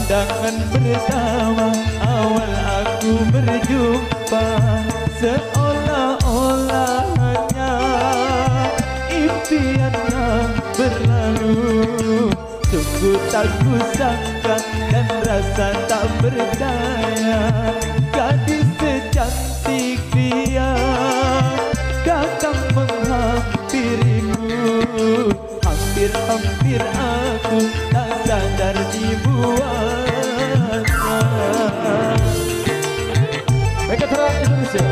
Pandangan pertama awal aku berjumpa, seolah-olah hanya impian yang berlalu. Sungguh tak kusangka dan rasa tak berdaya, gadis secantik dia datang menghampirimu. Hampir-hampir aku tak sadar dibuatnya. Megatron Indonesia.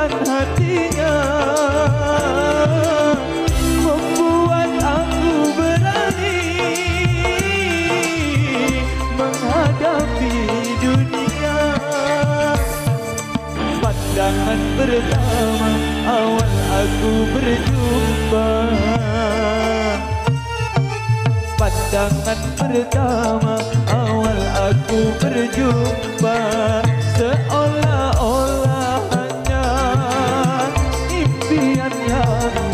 Hatinya membuat aku berani menghadapi dunia. Pandangan pertama awal aku berjumpa, pandangan pertama awal aku berjumpa, seolah-olah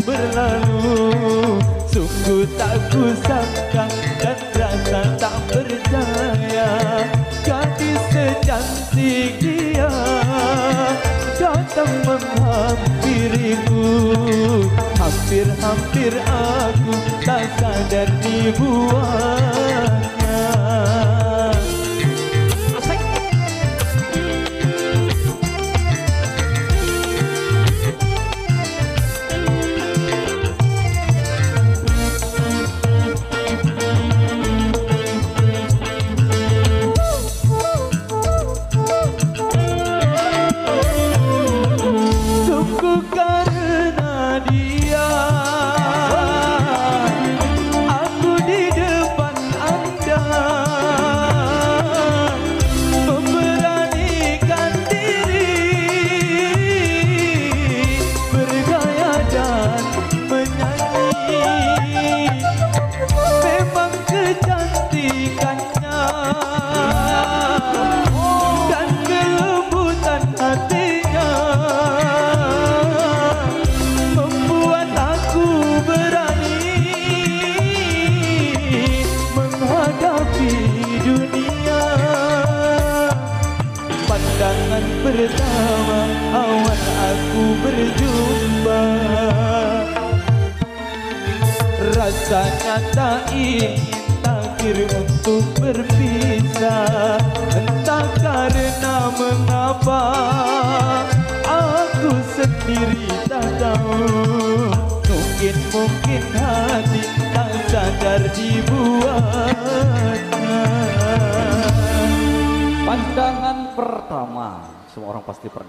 berlalu. Sungguh tak kusangka dan rasa tak percaya, gadis secantik dia datang menghampiriku. Hampir-hampir aku tak sadar dibuatnya. Dan kelembutan hatinya membuat aku berani menghadapi dunia. Pandangan pertama awal aku berjumpa, rasanya tak ingin untuk berpisah. Entah karena mengapa aku sendiri tak tahu. Mungkin hati tak sadar dibuatnya. Pandangan pertama, semua orang pasti pernah.